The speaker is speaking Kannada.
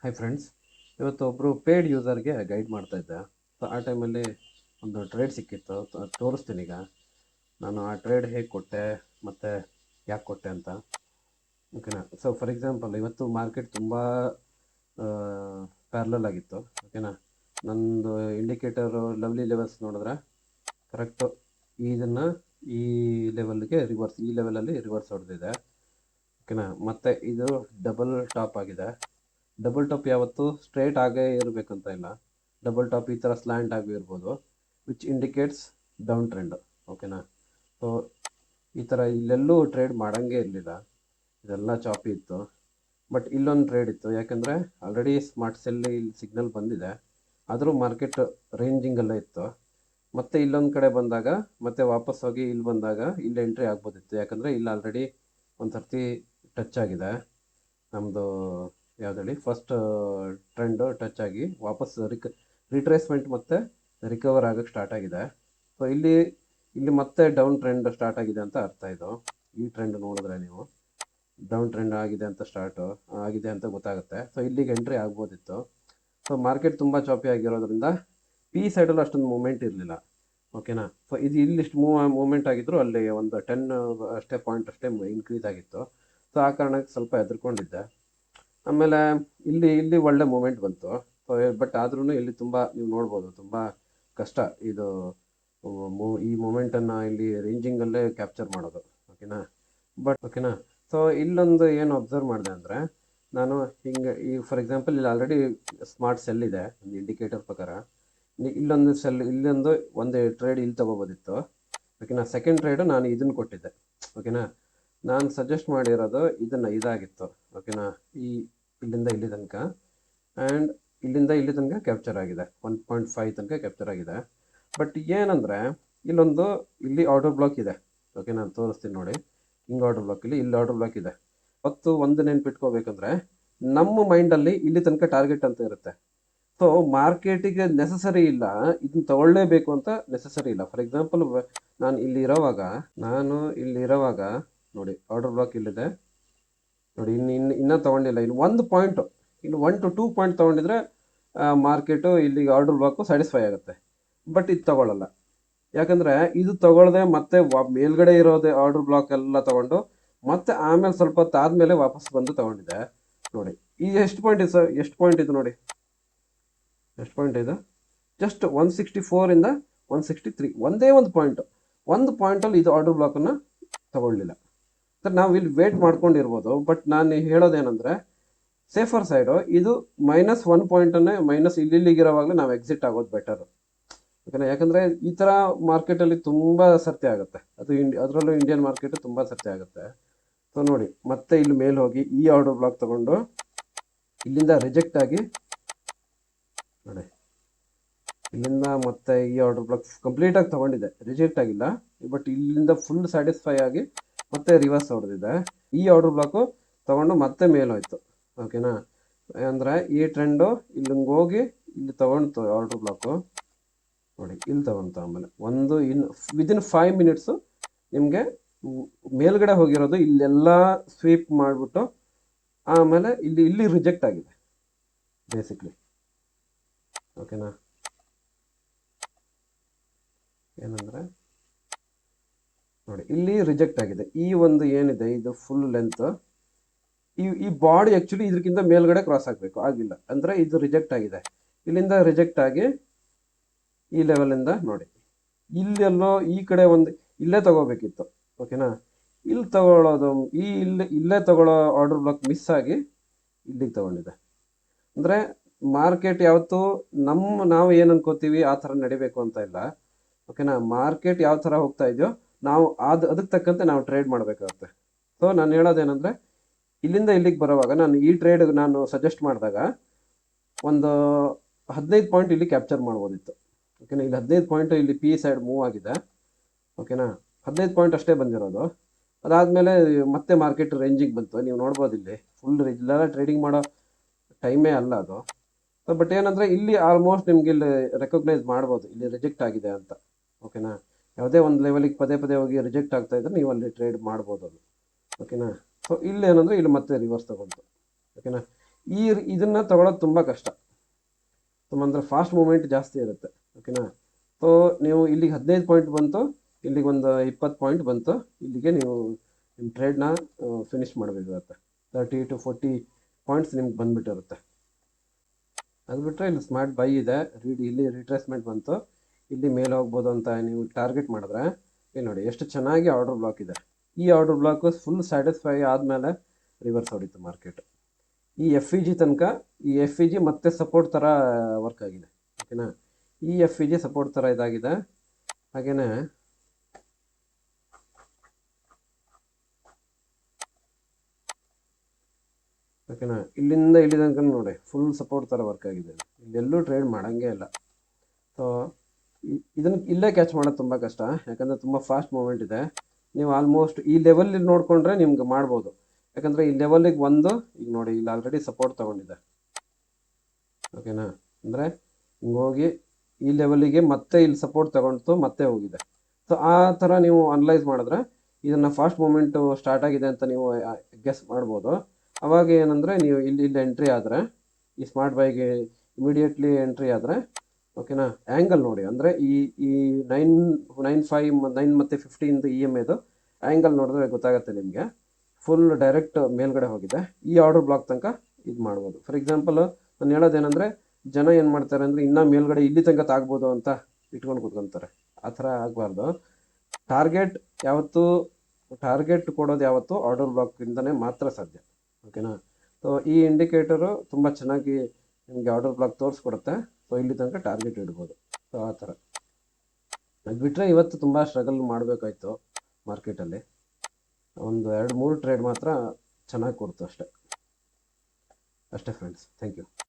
ಹಾಯ್ ಫ್ರೆಂಡ್ಸ್, ಇವತ್ತು ಒಬ್ಬರು ಪೇಯ್ಡ್ ಯೂಸರ್ಗೆ ಗೈಡ್ ಮಾಡ್ತಾ ಇದ್ದೆ. ಸೊ ಆ ಟೈಮಲ್ಲಿ ಒಂದು ಟ್ರೇಡ್ ಸಿಕ್ಕಿತ್ತು, ತೋರಿಸ್ತೀನಿ ಈಗ. ನಾನು ಆ ಟ್ರೇಡ್ ಹೇಗೆ ಕೊಟ್ಟೆ ಮತ್ತು ಯಾಕೆ ಕೊಟ್ಟೆ ಅಂತ. ಓಕೆನಾ. ಸೊ ಫಾರ್ ಎಕ್ಸಾಂಪಲ್, ಇವತ್ತು ಮಾರ್ಕೆಟ್ ತುಂಬ ಪ್ಯಾರಲಲ್ ಆಗಿತ್ತು. ಓಕೆನಾ. ನಂದು ಇಂಡಿಕೇಟರು ಲವ್ಲಿ ಲೆವೆಲ್ಸ್ ನೋಡಿದ್ರೆ ಕರೆಕ್ಟು ಇದನ್ನು ಈ ಲೆವೆಲ್ಗೆ ರಿವರ್ಸ್, ಈ ಲೆವೆಲಲ್ಲಿ ರಿವರ್ಸ್ ಹೊಡೆದಿದೆ. ಓಕೆನಾ. ಮತ್ತು ಇದು ಡಬಲ್ ಟಾಪ್ ಆಗಿದೆ. ಡಬಲ್ ಟಾಪ್ ಯಾವತ್ತು ಸ್ಟ್ರೇಟ್ ಆಗೇ ಇರಬೇಕಂತ ಇಲ್ಲ. ಡಬಲ್ ಟಾಪ್ ಈ ಥರ ಸ್ಲ್ಯಾಂಟ್ ಆಗಿ ಇರ್ಬೋದು, ವಿಚ್ ಇಂಡಿಕೇಟ್ಸ್ ಡೌನ್ ಟ್ರೆಂಡ್. ಓಕೆನಾ. ಸೊ ಈ ಥರ ಇಲ್ಲೆಲ್ಲೂ ಟ್ರೇಡ್ ಮಾಡೋಂಗೇ ಇರಲಿಲ್ಲ, ಇದೆಲ್ಲ ಚಾಪಿ ಇತ್ತು. ಬಟ್ ಇಲ್ಲೊಂದು ಟ್ರೇಡ್ ಇತ್ತು, ಯಾಕಂದರೆ ಆಲ್ರೆಡಿ ಸ್ಮಾರ್ಟ್ ಸೆಲ್ಲಿ ಇಲ್ಲಿ ಸಿಗ್ನಲ್ ಬಂದಿದೆ, ಆದರೂ ಮಾರ್ಕೆಟ್ ರೇಂಜಿಂಗಲ್ಲೇ ಇತ್ತು. ಮತ್ತು ಇಲ್ಲೊಂದು ಕಡೆ ಬಂದಾಗ ಮತ್ತೆ ವಾಪಸ್ ಹೋಗಿ ಇಲ್ಲಿ ಬಂದಾಗ ಇಲ್ಲಿ ಎಂಟ್ರಿ ಆಗ್ಬೋದಿತ್ತು, ಯಾಕಂದರೆ ಇಲ್ಲಿ ಆಲ್ರೆಡಿ ಒಂದು ಸರ್ತಿ ಟಚ್ ಆಗಿದೆ. ನಮ್ಮದು ಯಾವುದೇಳಿ ಫಸ್ಟ್ ಟ್ರೆಂಡು ಟಚ್ ಆಗಿ ವಾಪಸ್ ರಿಟ್ರೇಸ್ಮೆಂಟ್ ಮತ್ತು ರಿಕವರ್ ಆಗೋಕ್ಕೆ ಸ್ಟಾರ್ಟ್ ಆಗಿದೆ. ಸೊ ಇಲ್ಲಿ ಮತ್ತೆ ಡೌನ್ ಟ್ರೆಂಡ್ ಸ್ಟಾರ್ಟ್ ಆಗಿದೆ ಅಂತ ಅರ್ಥ. ಇದು ಈ ಟ್ರೆಂಡ್ ನೋಡಿದ್ರೆ ನೀವು ಡೌನ್ ಟ್ರೆಂಡ್ ಆಗಿದೆ ಅಂತ ಆಗಿದೆ ಅಂತ ಗೊತ್ತಾಗುತ್ತೆ. ಸೊ ಇಲ್ಲಿಗೆ ಎಂಟ್ರಿ ಆಗ್ಬೋದಿತ್ತು. ಸೊ ಮಾರ್ಕೆಟ್ ತುಂಬ ಚಾಪಿ ಆಗಿರೋದ್ರಿಂದ ಪಿ ಸೈಡಲ್ಲೂ ಅಷ್ಟೊಂದು ಮೂಮೆಂಟ್ ಇರಲಿಲ್ಲ. ಓಕೆನಾ. ಸೊ ಇದು ಇಲ್ಲಿಷ್ಟು ಮೂಮೆಂಟ್ ಆಗಿದ್ರು ಅಲ್ಲಿ ಒಂದು 10 ಅಷ್ಟೇ ಪಾಯಿಂಟ್ ಅಷ್ಟೇ ಇನ್ಕ್ರೀಸ್ ಆಗಿತ್ತು. ಸೊ ಆ ಕಾರಣಕ್ಕೆ ಸ್ವಲ್ಪ ಹೆದರ್ಕೊಂಡಿದ್ದೆ. ಆಮೇಲೆ ಇಲ್ಲಿ ಒಳ್ಳೆ ಮೂಮೆಂಟ್ ಬಂತು. ಸೊ ಬಟ್ ಆದ್ರೂ ಇಲ್ಲಿ ತುಂಬ ನೀವು ನೋಡ್ಬೋದು, ತುಂಬ ಕಷ್ಟ ಇದು ಈ ಮೂಮೆಂಟನ್ನು ಇಲ್ಲಿ ರೇಂಜಿಂಗಲ್ಲೇ ಕ್ಯಾಪ್ಚರ್ ಮಾಡೋದು. ಓಕೆನಾ. ಸೊ ಇಲ್ಲೊಂದು ಏನು ಅಬ್ಸರ್ವ್ ಮಾಡಿದೆ ಅಂದರೆ, ನಾನು ಹಿಂಗೆ ಈ ಫಾರ್ ಎಕ್ಸಾಂಪಲ್ ಇಲ್ಲಿ ಆಲ್ರೆಡಿ ಸ್ಮಾರ್ಟ್ ಸೆಲ್ ಇದೆ ಒಂದು ಇಂಡಿಕೇಟರ್ ಪ್ರಕಾರ. ಇಲ್ಲೊಂದು ಒಂದು ಟ್ರೇಡ್ ಇಲ್ಲಿ ತೊಗೋಬೋದಿತ್ತು. ಓಕೆನಾ. ಸೆಕೆಂಡ್ ಟ್ರೇಡು ನಾನು ಇದನ್ನು ಕೊಟ್ಟಿದ್ದೆ. ಓಕೆನಾ. ನಾನು ಸಜೆಸ್ಟ್ ಮಾಡಿರೋದು ಇದಾಗಿತ್ತು. ಓಕೆನಾ. ಇಲ್ಲಿಂದ ಇಲ್ಲಿ ತನಕ ಆ್ಯಂಡ್ ಇಲ್ಲಿಂದ ಇಲ್ಲಿ ತನಕ ಕ್ಯಾಪ್ಚರ್ ಆಗಿದೆ, 1.5 ತನಕ ಕ್ಯಾಪ್ಚರ್ ಆಗಿದೆ. ಬಟ್ ಏನಂದರೆ ಇಲ್ಲಿ ಆರ್ಡರ್ ಬ್ಲಾಕ್ ಇದೆ. ಓಕೆ, ನಾನು ತೋರಿಸ್ತೀನಿ ನೋಡಿ. ಹಿಂಗೆ ಆರ್ಡರ್ ಬ್ಲಾಕ್, ಇಲ್ಲಿ ಆರ್ಡರ್ ಬ್ಲಾಕ್ ಇದೆ. ಒಂದು ನೆನ್ಪಿಟ್ಕೋಬೇಕಂದ್ರೆ ನಮ್ಮ ಮೈಂಡಲ್ಲಿ ಇಲ್ಲಿ ತನಕ ಟಾರ್ಗೆಟ್ ಅಂತ ಇರುತ್ತೆ. ಸೊ ಮಾರ್ಕೆಟಿಗೆ ನೆಸಸರಿ ಇಲ್ಲ ಇದನ್ನ ತಗೊಳ್ಳೇಬೇಕು ಅಂತ ನೆಸಸರಿ ಇಲ್ಲ. ಫಾರ್ ಎಕ್ಸಾಂಪಲ್, ನಾನು ಇಲ್ಲಿರೋವಾಗ ನೋಡಿ ಆರ್ಡರ್ ಬ್ಲಾಕ್ ಇಲ್ಲಿದೆ ನೋಡಿ. ಇನ್ನೂ ತೊಗೊಂಡಿಲ್ಲ, ಇನ್ನು 1 ಪಾಯಿಂಟು, ಇನ್ನು 1 to 2 ಪಾಯಿಂಟ್ ತೊಗೊಂಡಿದ್ರೆ ಮಾರ್ಕೆಟು ಇಲ್ಲಿಗೆ ಆರ್ಡರ್ ಬ್ಲಾಕು ಸ್ಯಾಟಿಸ್ಫೈ ಆಗುತ್ತೆ. ಬಟ್ ಇದು ತಗೊಳ್ಳಲ್ಲ, ಯಾಕಂದರೆ ಇದು ತಗೊಳ್ಳದೆ ಮತ್ತೆ ಮೇಲ್ಗಡೆ ಇರೋದೇ ಆರ್ಡರ್ ಬ್ಲಾಕ್ ಎಲ್ಲ ತೊಗೊಂಡು ಮತ್ತೆ ಆಮೇಲೆ ಸ್ವಲ್ಪ ಹೊತ್ತು ಆದಮೇಲೆ ವಾಪಸ್ ಬಂದು ತೊಗೊಂಡಿದೆ ನೋಡಿ. ಈ ಎಷ್ಟು ಪಾಯಿಂಟ್ ಇದೆ ಸರ್? ಎಷ್ಟು ಪಾಯಿಂಟ್ ಇದು ನೋಡಿ, ಎಷ್ಟು ಪಾಯಿಂಟ್ ಇದೆ? ಜಸ್ಟ್ 164 163, ಒಂದೇ ಒಂದು ಪಾಯಿಂಟಲ್ಲಿ ಇದು ಆರ್ಡರ್ ಬ್ಲಾಕನ್ನು ತಗೊಳ್ಳಿಲ್ಲ. ಸರ್ ನಾವು ಇಲ್ಲಿ ವೇಟ್ ಮಾಡ್ಕೊಂಡಿರ್ಬೋದು, ಬಟ್ ನಾನು ಹೇಳೋದೇನೆಂದರೆ ಸೇಫರ್ ಸೈಡು ಇದು -1 ಪಾಯಿಂಟನ್ನೇ ಇಲ್ಲಿಗಿರೋವಾಗಲೇ ನಾವು ಎಕ್ಸಿಟ್ ಆಗೋದು ಬೆಟರು. ಓಕೆನಾ. ಯಾಕಂದರೆ ಈ ಥರ ಮಾರ್ಕೆಟಲ್ಲಿ ತುಂಬ ಸರ್ತಿ ಆಗುತ್ತೆ, ಅದರಲ್ಲೂ ಇಂಡಿಯನ್ ಮಾರ್ಕೆಟು ತುಂಬ ಸರ್ತಿ ಆಗುತ್ತೆ. ಸೊ ನೋಡಿ, ಮತ್ತೆ ಇಲ್ಲಿ ಮೇಲೆ ಹೋಗಿ ಈ ಆರ್ಡರ್ ಬ್ಲಾಕ್ ತೊಗೊಂಡು ಇಲ್ಲಿಂದ ರಿಜೆಕ್ಟ್ ಆಗಿ ನೋಡಿ, ಇಲ್ಲಿಂದ ಮತ್ತೆ ಈ ಆರ್ಡರ್ ಬ್ಲಾಕ್ ಕಂಪ್ಲೀಟಾಗಿ ತೊಗೊಂಡಿದೆ, ರಿಜೆಕ್ಟ್ ಆಗಿಲ್ಲ. ಬಟ್ ಇಲ್ಲಿಂದ ಫುಲ್ ಸ್ಯಾಟಿಸ್ಫೈ ಆಗಿ ಮತ್ತೆ ರಿವರ್ಸ್ ಹೊಡೆದಿದೆ. ಈ ಆರ್ಡರ್ ಬ್ಲಾಕು ತೊಗೊಂಡು ಮತ್ತೆ ಮೇಲೋಯ್ತು. ಓಕೆನಾ. ಅಂದರೆ ಈ ಟ್ರೆಂಡು ಇಲ್ಲಿಂಗೆ ಹೋಗಿ ಇಲ್ಲಿ ತೊಗೊಂಡು ಆರ್ಡರ್ ಬ್ಲಾಕು ನೋಡಿ, ಇಲ್ಲಿ ತೊಗೊಂತು. ಆಮೇಲೆ ವಿದಿನ್ 5 ಮಿನಿಟ್ಸು ನಿಮಗೆ ಮೇಲ್ಗಡೆ ಹೋಗಿರೋದು ಇಲ್ಲೆಲ್ಲ ಸ್ವೀಪ್ ಮಾಡಿಬಿಟ್ಟು ಆಮೇಲೆ ಇಲ್ಲಿ ರಿಜೆಕ್ಟ್ ಆಗಿದೆ ಬೇಸಿಕ್ಲಿ. ಓಕೆನಾ. ಏನಂದರೆ ನೋಡಿ, ಇಲ್ಲಿ ರಿಜೆಕ್ಟ್ ಆಗಿದೆ. ಏನಿದೆ ಇದು ಫುಲ್ ಲೆಂತ್, ಈ ಬಾಡಿ ಆ್ಯಕ್ಚುಲಿ ಇದಕ್ಕಿಂತ ಮೇಲ್ಗಡೆ ಕ್ರಾಸ್ ಆಗಬೇಕು, ಆಗಿಲ್ಲ. ಅಂದರೆ ಇದು ರಿಜೆಕ್ಟ್ ಆಗಿದೆ. ಇಲ್ಲಿಂದ ರಿಜೆಕ್ಟ್ ಆಗಿ ಈ ಲೆವೆಲಿಂದ ನೋಡಿ ಇಲ್ಲೆಲ್ಲೋ ಈ ಕಡೆ ಇಲ್ಲೇ ತಗೋಬೇಕಿತ್ತು. ಓಕೆನಾ. ಇಲ್ಲಿ ತಗೊಳ್ಳೋದು ಇಲ್ಲೇ ತಗೊಳ್ಳೋ ಆರ್ಡರ್ ಬ್ಲಾಕ್ ಮಿಸ್ ಆಗಿ ಇಲ್ಲಿಗೆ ತಗೊಂಡಿದೆ. ಅಂದರೆ ಮಾರ್ಕೆಟ್ ಯಾವತ್ತೂ ನಾವು ಏನು ಅನ್ಕೋತೀವಿ ಆ ಥರ ನಡಿಬೇಕು ಅಂತ ಇಲ್ಲ. ಓಕೆನಾ. ಮಾರ್ಕೆಟ್ ಯಾವ ಥರ ಹೋಗ್ತಾ ಇದೆಯೋ ನಾವು ಅದಕ್ಕೆ ತಕ್ಕಂತೆ ನಾವು ಟ್ರೇಡ್ ಮಾಡಬೇಕಾಗುತ್ತೆ. ಸೊ ನಾನು ಹೇಳೋದೇನೆಂದರೆ, ಇಲ್ಲಿಂದ ಇಲ್ಲಿಗೆ ಬರೋವಾಗ ಈ ಟ್ರೇಡ್ ನಾನು ಸಜೆಸ್ಟ್ ಮಾಡಿದಾಗ ಒಂದು 15 ಪಾಯಿಂಟ್ ಇಲ್ಲಿ ಕ್ಯಾಪ್ಚರ್ ಮಾಡ್ಬೋದಿತ್ತು. ಓಕೆನಾ. ಇಲ್ಲಿ 15 ಪಾಯಿಂಟ್ ಇಲ್ಲಿ ಪಿ ಸೈಡ್ ಮೂವ್ ಆಗಿದೆ. ಓಕೆನಾ. 15 ಪಾಯಿಂಟ್ ಅಷ್ಟೇ ಬಂದಿರೋದು. ಅದಾದಮೇಲೆ ಮತ್ತೆ ಮಾರ್ಕೆಟ್ ರೇಂಜಿಗೆ ಬಂತು. ನೀವು ನೋಡ್ಬೋದು, ಇಲ್ಲಿ ಫುಲ್ ಇಲ್ಲೆಲ್ಲ ಟ್ರೇಡಿಂಗ್ ಮಾಡೋ ಟೈಮೇ ಅಲ್ಲ ಅದು. ಬಟ್ ಏನಂದರೆ ಇಲ್ಲಿ ಆಲ್ಮೋಸ್ಟ್ ನಿಮ್ಗೆ ಇಲ್ಲಿ ರೆಕಗ್ನೈಸ್ ಮಾಡ್ಬೋದು ಇಲ್ಲಿ ರಿಜೆಕ್ಟ್ ಆಗಿದೆ ಅಂತ. ಓಕೆನಾ. ಯಾವುದೇ ಒಂದು ಲೆವೆಲಿಗೆ ಪದೇ ಹೋಗಿ ರಿಜೆಕ್ಟ್ ಆಗ್ತಾ ಇದ್ರೆ ನೀವು ಅಲ್ಲಿ ಟ್ರೇಡ್ ಮಾಡ್ಬೋದು ಅದು. ಓಕೆನಾ. ಸೊ ಇಲ್ಲಿ ಏನಂದರೆ ಇಲ್ಲಿ ಮತ್ತೆ ರಿವರ್ಸ್ ತಗೊಂತು. ಓಕೆನಾ. ಇದನ್ನು ತಗೊಳ್ಳೋದು ತುಂಬ ಕಷ್ಟ, ತುಂಬ ಅಂದರೆ ಫಾಸ್ಟ್ ಮೂಮೆಂಟ್ ಜಾಸ್ತಿ ಇರುತ್ತೆ. ಓಕೆನಾ. ಸೊ ನೀವು ಇಲ್ಲಿಗೆ 15 ಪಾಯಿಂಟ್ ಬಂತು, ಇಲ್ಲಿಗೆ ಒಂದು 20 ಪಾಯಿಂಟ್ ಬಂತು, ಇಲ್ಲಿಗೆ ನೀವು ನಿಮ್ಮ ಟ್ರೇಡ್ನ ಫಿನಿಶ್ ಮಾಡಬೇಕಾಗುತ್ತೆ. 30 to 40 ಪಾಯಿಂಟ್ಸ್ ನಿಮ್ಗೆ ಬಂದುಬಿಟ್ಟಿರುತ್ತೆ. ಅದು ಬಿಟ್ಟರೆ ಇಲ್ಲಿ ಸ್ಮಾರ್ಟ್ ಬೈ ಇದೆ, ಇಲ್ಲಿ ರಿಟ್ರೇಸ್ಮೆಂಟ್ ಬಂತು, ಇಲ್ಲಿ ಮೇಲೆ ಹೋಗ್ಬೋದು ಅಂತ ನೀವು ಟಾರ್ಗೆಟ್ ಮಾಡಿದ್ರೆ ಇಲ್ಲಿ ನೋಡಿ ಎಷ್ಟು ಚೆನ್ನಾಗಿ ಆರ್ಡರ್ ಬ್ಲಾಕ್ ಇದೆ. ಈ ಆರ್ಡರ್ ಬ್ಲಾಕು ಫುಲ್ ಸ್ಯಾಟಿಸ್ಫೈ ಆದಮೇಲೆ ರಿವರ್ಸ್ ಹೊಡಿತು ಮಾರ್ಕೆಟ್. ಈ ಎಫ್ ಇ ಜಿ ತನಕ, ಈ ಎಫ್ ಇ ಜಿ ಮತ್ತೆ ಸಪೋರ್ಟ್ ಥರ ವರ್ಕ್ ಆಗಿದೆ. ಓಕೆನಾ. ಈ ಎಫ್ ಇ ಜಿ ಸಪೋರ್ಟ್ ಥರ ಇದಾಗಿದೆ. ಹಾಗೆಯೇ ಓಕೆನಾ, ಇಲ್ಲಿಂದ ಇಲ್ಲಿ ತನಕ ನೋಡಿ ಫುಲ್ ಸಪೋರ್ಟ್ ಥರ ವರ್ಕ್ ಆಗಿದೆ. ಇಲ್ಲೆಲ್ಲೂ ಟ್ರೇಡ್ ಮಾಡೋಂಗೇ ಇಲ್ಲ. ಸೊ ಇದನ್ನು ಇಲ್ಲೇ ಕ್ಯಾಚ್ ಮಾಡೋದು ತುಂಬ ಕಷ್ಟ, ಯಾಕಂದರೆ ತುಂಬ ಫಾಸ್ಟ್ ಮೂಮೆಂಟ್ ಇದೆ. ನೀವು ಆಲ್ಮೋಸ್ಟ್ ಈ ಲೆವೆಲ್ಲಿ ನೋಡಿಕೊಂಡ್ರೆ ನಿಮ್ಗೆ ಮಾಡ್ಬೋದು, ಯಾಕಂದರೆ ಈ ಲೆವೆಲಿಗೆ ಒಂದು ಈಗ ನೋಡಿ ಇಲ್ಲಿ ಆಲ್ರೆಡಿ ಸಪೋರ್ಟ್ ತೊಗೊಂಡಿದೆ. ಓಕೆನಾ. ಅಂದರೆ ಹಿಂಗೆ ಹೋಗಿ ಈ ಲೆವೆಲಿಗೆ ಮತ್ತೆ ಇಲ್ಲಿ ಸಪೋರ್ಟ್ ತೊಗೊಂಡು ಮತ್ತೆ ಹೋಗಿದೆ. ಸೊ ಆ ಥರ ನೀವು ಅನಲೈಸ್ ಮಾಡಿದ್ರೆ ಇದನ್ನು ಫಾಸ್ಟ್ ಮೂಮೆಂಟು ಸ್ಟಾರ್ಟ್ ಆಗಿದೆ ಅಂತ ನೀವು ಗೆಸ್ ಮಾಡ್ಬೋದು. ಅವಾಗ ಏನಂದರೆ ನೀವು ಇಲ್ಲಿ ಎಂಟ್ರಿ ಆದರೆ, ಈ ಸ್ಮಾರ್ಟ್ ಬೈಗೆ ಇಮಿಡಿಯೇಟ್ಲಿ ಎಂಟ್ರಿ ಆದರೆ, ಓಕೆನಾ, ಆ್ಯಂಗಲ್ ನೋಡಿ, ಅಂದರೆ ಈ 9 ಮತ್ತು 15 ಇ ಎಮ್ ಐದು ಆ್ಯಂಗಲ್ ನೋಡಿದ್ರೆ ಗೊತ್ತಾಗುತ್ತೆ ನಿಮಗೆ. ಫುಲ್ ಡೈರೆಕ್ಟ್ ಮೇಲ್ಗಡೆ ಹೋಗಿದೆ. ಈ ಆರ್ಡರ್ ಬ್ಲಾಕ್ ತನಕ ಇದು ಮಾಡ್ಬೋದು. ಫಾರ್ ಎಕ್ಸಾಂಪಲ್ ನಾನು ಹೇಳೋದೇನೆಂದರೆ, ಜನ ಏನು ಮಾಡ್ತಾರೆ ಅಂದರೆ ಇನ್ನೂ ಮೇಲ್ಗಡೆ ಇಲ್ಲಿ ತನಕ ತಾಗ್ಬೋದು ಅಂತ ಇಟ್ಕೊಂಡು ಕೂತ್ಕೊತಾರೆ. ಆ ಥರ ಆಗಬಾರ್ದು. ಟಾರ್ಗೆಟ್ ಕೊಡೋದು ಯಾವತ್ತು ಆರ್ಡರ್ ಬ್ಲಾಕಿಂದನೇ ಮಾತ್ರ ಸಾಧ್ಯ. ಓಕೆನಾ. ಸೊ ಈ ಇಂಡಿಕೇಟರು ತುಂಬ ಚೆನ್ನಾಗಿ ನಿಮಗೆ ಆರ್ಡರ್ ಬ್ಲಾಕ್ ತೋರಿಸ್ಕೊಡುತ್ತೆ. ಸೊ ಇಲ್ಲಿ ತನಕ ಟಾರ್ಗೆಟ್ ಇಡ್ಬೋದು. ಸೊ ಆ ಥರ ಅದು ಬಿಟ್ಟರೆ ಇವತ್ತು ತುಂಬ ಸ್ಟ್ರಗಲ್ ಮಾಡಬೇಕಾಯ್ತು ಮಾರ್ಕೆಟಲ್ಲಿ. ಒಂದು 2-3 ಟ್ರೇಡ್ ಮಾತ್ರ ಚೆನ್ನಾಗಿ ಕೊಡ್ತು ಅಷ್ಟೇ ಫ್ರೆಂಡ್ಸ್. Thank you.